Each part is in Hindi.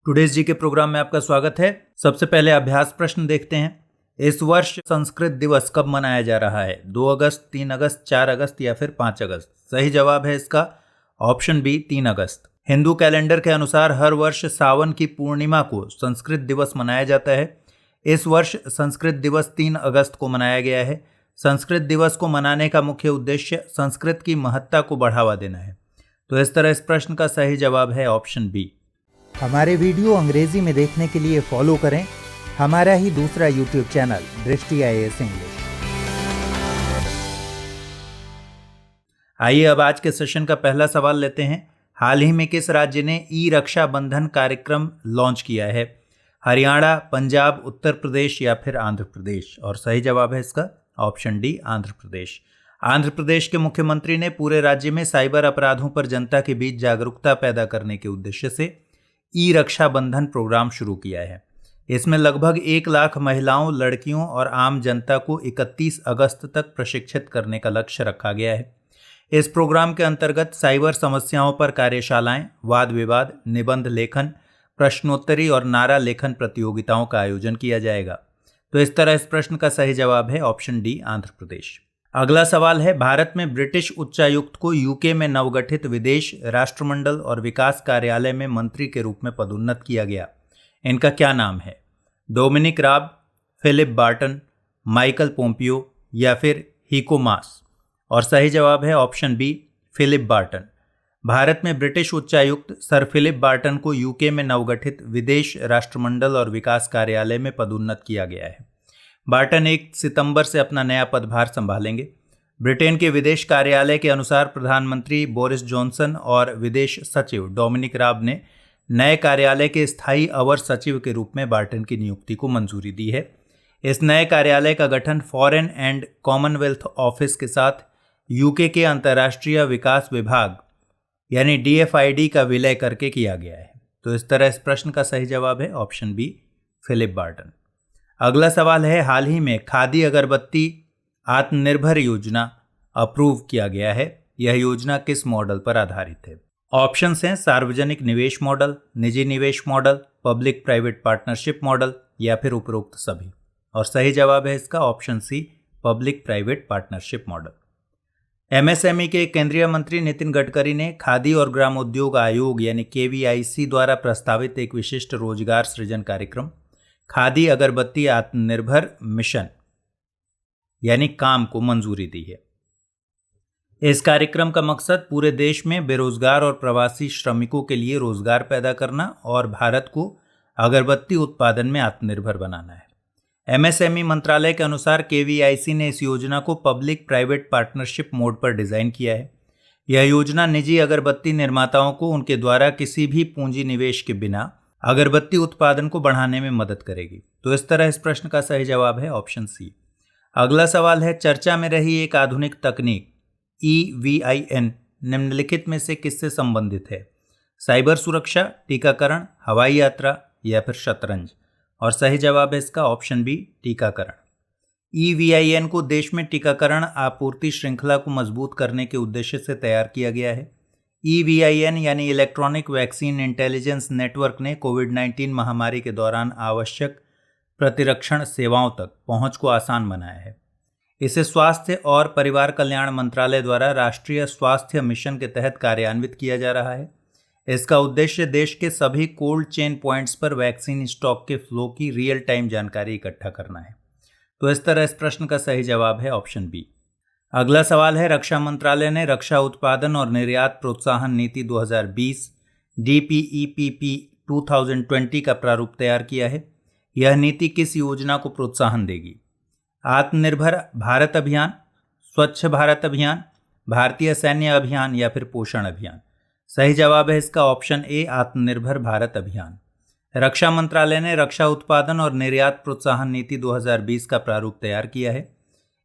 टुडेज जी के प्रोग्राम में आपका स्वागत है। सबसे पहले अभ्यास प्रश्न देखते हैं। इस वर्ष संस्कृत दिवस कब मनाया जा रहा है? 2 अगस्त, 3 अगस्त, 4 अगस्त या फिर 5 अगस्त? सही जवाब है इसका ऑप्शन बी, 3 अगस्त। हिंदू कैलेंडर के अनुसार हर वर्ष सावन की पूर्णिमा को संस्कृत दिवस मनाया जाता है। इस वर्ष संस्कृत दिवस 3 अगस्त को मनाया गया है। संस्कृत दिवस को मनाने का मुख्य उद्देश्य संस्कृत की महत्ता को बढ़ावा देना है। तो इस तरह इस प्रश्न का सही जवाब है ऑप्शन बी। हमारे वीडियो अंग्रेजी में देखने के लिए फॉलो करें हमारा ही दूसरा यूट्यूब चैनल दृष्टि IAS इंग्लिश। आइए अब आज के सेशन का पहला सवाल लेते हैं। हाल ही में किस राज्य ने ई रक्षा बंधन कार्यक्रम लॉन्च किया है? हरियाणा, पंजाब, उत्तर प्रदेश या फिर आंध्र प्रदेश? और सही जवाब है इसका ऑप्शन डी, आंध्र प्रदेश। आंध्र प्रदेश के मुख्यमंत्री ने पूरे राज्य में साइबर अपराधों पर जनता के बीच जागरूकता पैदा करने के उद्देश्य से ई रक्षा बंधन प्रोग्राम शुरू किया है। इसमें लगभग 1 लाख महिलाओं, लड़कियों और आम जनता को 31 अगस्त तक प्रशिक्षित करने का लक्ष्य रखा गया है। इस प्रोग्राम के अंतर्गत साइबर समस्याओं पर कार्यशालाएं, वाद विवाद, निबंध लेखन, प्रश्नोत्तरी और नारा लेखन प्रतियोगिताओं का आयोजन किया जाएगा। तो इस तरह इस प्रश्न का सही जवाब है ऑप्शन डी, आंध्र प्रदेश। अगला सवाल है, भारत में ब्रिटिश उच्चायुक्त को यूके में नवगठित विदेश, राष्ट्रमंडल और विकास कार्यालय में मंत्री के रूप में पदोन्नत किया गया। इनका क्या नाम है? डोमिनिक राब, फिलिप बार्टन, माइकल पोम्पियो या फिर हीको मास? और सही जवाब है option B, Philip Barton. Bharat में ब्रिटिश उच्चायुक्त सर फिलिप बार्टन को यूके में नवगठित विदेश, राष्ट्रमंडल और विकास कार्यालय में पदोन्नत किया गया है। बार्टन 1 सितंबर से अपना नया पदभार संभालेंगे। ब्रिटेन के विदेश कार्यालय के अनुसार प्रधानमंत्री बोरिस जॉनसन और विदेश सचिव डोमिनिक राब ने नए कार्यालय के स्थायी अवर सचिव के रूप में बार्टन की नियुक्ति को मंजूरी दी है। इस नए कार्यालय का गठन फॉरेन एंड कॉमनवेल्थ ऑफिस के साथ यूके के अंतर्राष्ट्रीय विकास विभाग यानी DFID का विलय करके किया गया है। तो इस तरह इस प्रश्न का सही जवाब है ऑप्शन बी, फिलिप बार्टन। अगला सवाल है, हाल ही में खादी अगरबत्ती आत्मनिर्भर योजना अप्रूव किया गया है। यह योजना किस मॉडल पर आधारित है? ऑप्शंस हैं सार्वजनिक निवेश मॉडल, निजी निवेश model, public private partnership model या फिर उपरोक्त सभी? और सही जवाब है इसका option C, public private partnership model. MSME के केंद्रीय मंत्री नितिन गडकरी ने खादी और ग्रामोद्योग आयोग यानी KVIC द्वारा प्रस्तावित एक विशिष्ट रोजगार सृजन कार्यक्रम खादी अगरबत्ती आत्मनिर्भर मिशन यानी काम को मंजूरी दी है। इस कार्यक्रम का मकसद पूरे देश में बेरोजगार और प्रवासी श्रमिकों के लिए रोजगार पैदा करना और भारत को अगरबत्ती उत्पादन में आत्मनिर्भर बनाना है। MSME मंत्रालय के अनुसार KVIC ने इस योजना को पब्लिक प्राइवेट पार्टनरशिप मोड पर डिजाइन किया है। यह योजना निजी अगरबत्ती निर्माताओं को उनके द्वारा किसी भी पूंजी निवेश के बिना अगरबत्ती उत्पादन को बढ़ाने में मदद करेगी। तो इस तरह इस प्रश्न का सही जवाब है ऑप्शन सी। अगला सवाल है, चर्चा में रही एक आधुनिक तकनीक EVIN निम्नलिखित में से किससे संबंधित है? साइबर सुरक्षा, टीकाकरण, हवाई यात्रा या फिर शतरंज? और सही जवाब है इसका ऑप्शन बी, टीकाकरण। EVIN को देश में टीकाकरण आपूर्ति श्रृंखला को मजबूत करने के उद्देश्य से तैयार किया गया है। EVIN यानी इलेक्ट्रॉनिक वैक्सीन इंटेलिजेंस नेटवर्क ने कोविड-19 महामारी के दौरान आवश्यक प्रतिरक्षण सेवाओं तक पहुंच को आसान बनाया है। इसे स्वास्थ्य और परिवार कल्याण मंत्रालय द्वारा राष्ट्रीय स्वास्थ्य मिशन के तहत कार्यान्वित किया जा रहा है। इसका उद्देश्य देश के सभी कोल्ड चेन पॉइंट्स पर वैक्सीन स्टॉक के फ्लो की रियल टाइम जानकारी इकट्ठा करना है। तो इस तरह इस प्रश्न का सही जवाब है ऑप्शन बी। अगला सवाल है, रक्षा मंत्रालय ने रक्षा उत्पादन और निर्यात प्रोत्साहन नीति 2020 DPEPP 2020 का प्रारूप तैयार किया है। यह नीति किस योजना को प्रोत्साहन देगी? आत्मनिर्भर भारत अभियान, स्वच्छ भारत अभियान, भारतीय सैन्य अभियान या फिर पोषण अभियान? सही जवाब है इसका ऑप्शन ए, आत्मनिर्भर भारत अभियान। रक्षा मंत्रालय ने रक्षा उत्पादन और निर्यात प्रोत्साहन नीति 2020 का प्रारूप तैयार किया है।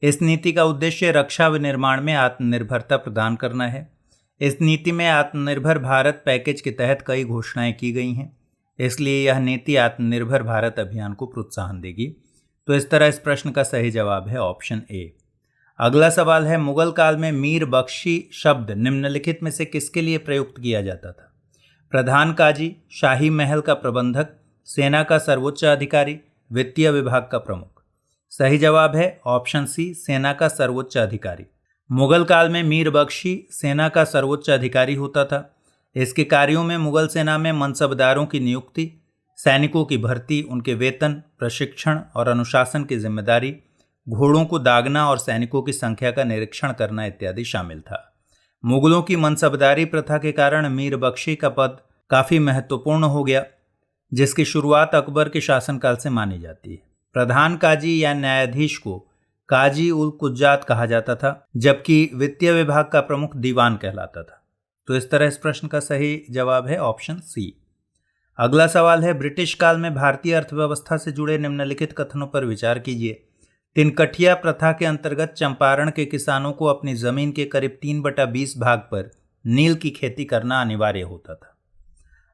इस नीति का उद्देश्य रक्षा विनिर्माण में आत्मनिर्भरता प्रदान करना है। इस नीति में आत्मनिर्भर भारत पैकेज के तहत कई घोषणाएं की गई हैं, इसलिए यह नीति आत्मनिर्भर भारत अभियान को प्रोत्साहन देगी। तो इस तरह इस प्रश्न का सही जवाब है ऑप्शन ए। अगला सवाल है, मुगल काल में मीर बख्शी शब्द निम्नलिखित में से किसके लिए प्रयुक्त किया जाता था? प्रधान काजी, शाही महल का प्रबंधक, सेना का सर्वोच्च अधिकारी, वित्तीय विभाग का प्रमुख। सही जवाब है ऑप्शन सी, सेना का सर्वोच्च अधिकारी। मुगल काल में मीर बख्शी सेना का सर्वोच्च अधिकारी होता था। इसके कार्यों में मुगल सेना में मनसबदारों की नियुक्ति, सैनिकों की भर्ती, उनके वेतन, प्रशिक्षण और अनुशासन की जिम्मेदारी, घोड़ों को दागना और सैनिकों की संख्या का निरीक्षण करना इत्यादि शामिल था। मुगलों की मनसबदारी प्रथा के कारण मीर बख्शी का पद काफी महत्वपूर्ण हो गया, जिसकी शुरुआत अकबर के शासनकाल से मानी जाती है। प्रधान काजी या न्यायाधीश को काजी उल कुज्जात कहा जाता था, जबकि वित्तीय विभाग का प्रमुख दीवान कहलाता था। तो इस तरह इस प्रश्न का सही जवाब है ऑप्शन सी। अगला सवाल है, ब्रिटिश काल में भारतीय अर्थव्यवस्था से जुड़े निम्नलिखित कथनों पर विचार कीजिए। तिनकठिया प्रथा के अंतर्गत चंपारण के किसानों को अपनी जमीन के करीब 3/20 भाग पर नील की खेती करना अनिवार्य होता था।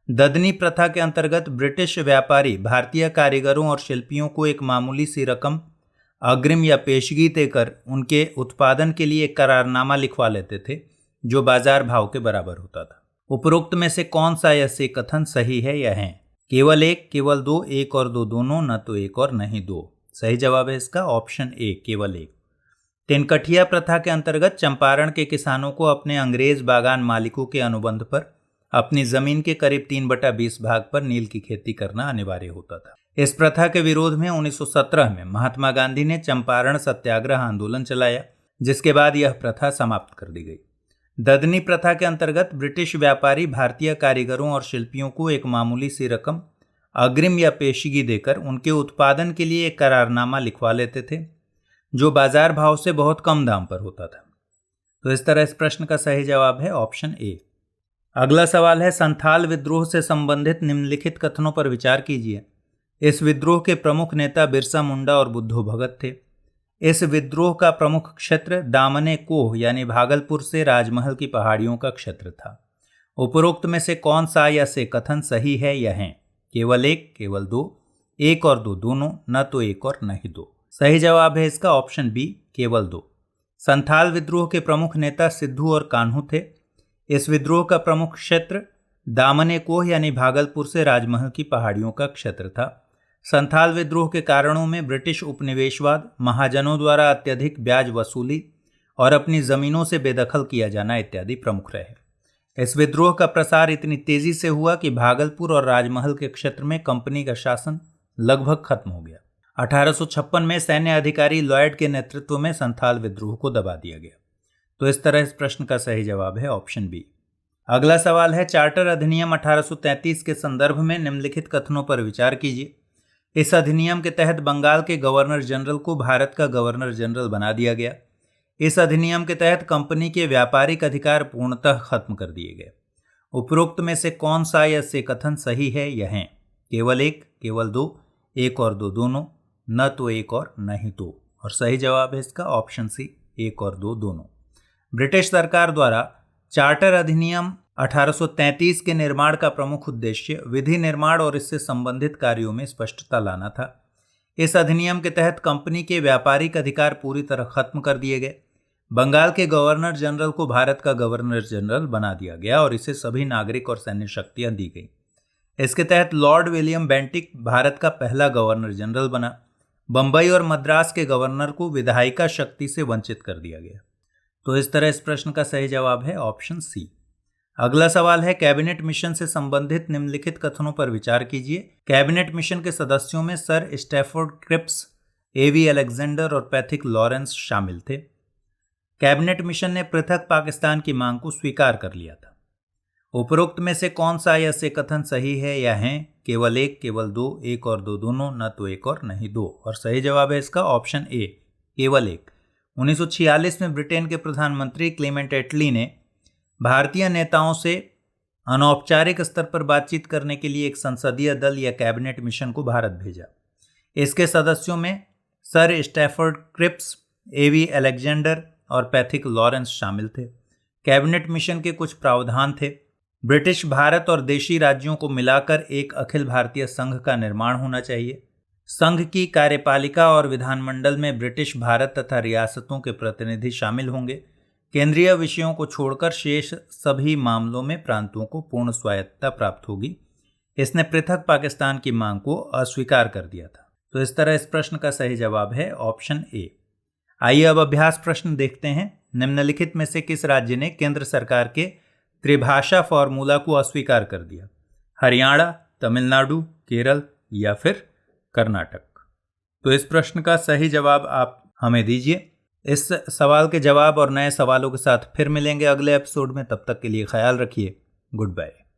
ददनी प्रथा के अंतर्गत ब्रिटिश व्यापारी भारतीय कारीगरों और शिल्पियों को एक मामूली सी रकम अग्रिम या पेशगी देकर उनके उत्पादन के लिए एक करारनामा लिखवा लेते थे, जो बाजार भाव के बराबर होता था। उपरोक्त में से कौन सा ऐसे कथन सही है या है? केवल एक, केवल दो, एक और दो दोनों, न तो एक और नहीं दो। सही जवाब है इसका ऑप्शन ए, केवल एक। तिनकठिया प्रथा के अंतर्गत चंपारण के किसानों को अपने अंग्रेज बागान मालिकों के अनुबंध पर अपनी जमीन के करीब 3/20 भाग पर नील की खेती करना अनिवार्य होता था। इस प्रथा के विरोध में 1917 में महात्मा गांधी ने चंपारण सत्याग्रह आंदोलन चलाया, जिसके बाद यह प्रथा समाप्त कर दी गई। ददनी प्रथा के अंतर्गत ब्रिटिश व्यापारी भारतीय कारीगरों और शिल्पियों को एक मामूली सी रकम अग्रिम या पेशगी देकर उनके उत्पादन के लिए एक करारनामा लिखवा लेते थे, जो बाजार भाव से बहुत कम दाम पर होता था। तो इस तरह इस प्रश्न का सही जवाब है ऑप्शन ए। अगला सवाल है, संथाल विद्रोह से संबंधित निम्नलिखित कथनों पर विचार कीजिए। इस विद्रोह के प्रमुख नेता बिरसा मुंडा और बुद्धू भगत थे। इस विद्रोह का प्रमुख क्षेत्र दामने कोह यानी भागलपुर से राजमहल की पहाड़ियों का क्षेत्र था। उपरोक्त में से कौन सा या से कथन सही है या है? केवल एक, केवल दो, एक और दो दोनों, न तो एक और नहीं दो। सही जवाब है इसका ऑप्शन बी, केवल दो। संथाल विद्रोह के प्रमुख नेता सिद्धू और कान्हू थे। इस विद्रोह का प्रमुख क्षेत्र दामने कोह यानी भागलपुर से राजमहल की पहाड़ियों का क्षेत्र था। संथाल विद्रोह के कारणों में ब्रिटिश उपनिवेशवाद, महाजनों द्वारा अत्यधिक ब्याज वसूली और अपनी जमीनों से बेदखल किया जाना इत्यादि प्रमुख रहे। इस विद्रोह का प्रसार इतनी तेजी से हुआ कि भागलपुर और राजमहल के क्षेत्र में कंपनी का शासन लगभग खत्म हो गया। 1856 में सैन्य अधिकारी लॉयड के नेतृत्व में संथाल विद्रोह को दबा दिया गया। तो इस तरह इस प्रश्न का सही जवाब है ऑप्शन बी। अगला सवाल है, चार्टर अधिनियम 1833 के संदर्भ में निम्नलिखित कथनों पर विचार कीजिए। इस अधिनियम के तहत बंगाल के गवर्नर जनरल को भारत का गवर्नर जनरल बना दिया गया। इस अधिनियम के तहत कंपनी के व्यापारिक अधिकार पूर्णतः खत्म कर दिए गए। उपरोक्त में से कौन सा या से कथन सही है या है? केवल एक, केवल दो, एक और दो दोनों, न तो एक और नहीं दो। और सही जवाब है इसका ऑप्शन सी, एक और दो दोनों। ब्रिटिश सरकार द्वारा चार्टर अधिनियम 1833 के निर्माण का प्रमुख उद्देश्य विधि निर्माण और इससे संबंधित कार्यों में स्पष्टता लाना था। इस अधिनियम के तहत कंपनी के व्यापारिक अधिकार पूरी तरह खत्म कर दिए गए। बंगाल के गवर्नर जनरल को भारत का गवर्नर जनरल बना दिया गया और इसे सभी नागरिक और सैन्य शक्तियां दी गई। इसके तहत लॉर्ड विलियम बेंटिक भारत का पहला गवर्नर जनरल बना। बंबई और मद्रास के गवर्नर को विधायिका शक्ति से वंचित कर दिया गया। तो इस तरह इस प्रश्न का सही जवाब है ऑप्शन सी। अगला सवाल है, कैबिनेट मिशन से संबंधित निम्नलिखित कथनों पर विचार कीजिए। कैबिनेट मिशन के सदस्यों में सर स्टैफोर्ड क्रिप्स, एवी अलेक्जेंडर और पैथिक लॉरेंस शामिल थे। कैबिनेट मिशन ने पृथक पाकिस्तान की मांग को स्वीकार कर लिया था। उपरोक्त में से कौन सा या से कथन सही है या है? केवल एक, केवल दो, एक और दो दोनों, न तो एक और नहीं दो। और सही जवाब है इसका ऑप्शन ए, केवल एक। 1946 में ब्रिटेन के प्रधानमंत्री क्लेमेंट एटली ने भारतीय नेताओं से अनौपचारिक स्तर पर बातचीत करने के लिए एक संसदीय दल या कैबिनेट मिशन को भारत भेजा। इसके सदस्यों में सर स्टैफोर्ड क्रिप्स, एवी अलेक्जेंडर और पैथिक लॉरेंस शामिल थे। कैबिनेट मिशन के कुछ प्रावधान थे। ब्रिटिश भारत और देशी राज्यों को मिलाकर एक अखिल भारतीय संघ का निर्माण होना चाहिए। संघ की कार्यपालिका और विधानमंडल में ब्रिटिश भारत तथा रियासतों के प्रतिनिधि शामिल होंगे। केंद्रीय विषयों को छोड़कर शेष सभी मामलों में प्रांतों को पूर्ण स्वायत्तता प्राप्त होगी। इसने पृथक पाकिस्तान की मांग को अस्वीकार कर दिया था। तो इस तरह इस प्रश्न का सही जवाब है ऑप्शन ए। आइए अब अभ्यास प्रश्न देखते हैं। निम्नलिखित में से किस राज्य ने केंद्र सरकार के त्रिभाषा फॉर्मूला को अस्वीकार कर दिया? हरियाणा, तमिलनाडु, केरल या फिर कर्नाटक? तो इस प्रश्न का सही जवाब आप हमें दीजिए। इस सवाल के जवाब और नए सवालों के साथ फिर मिलेंगे अगले एपिसोड में। तब तक के लिए ख्याल रखिए। Good bye.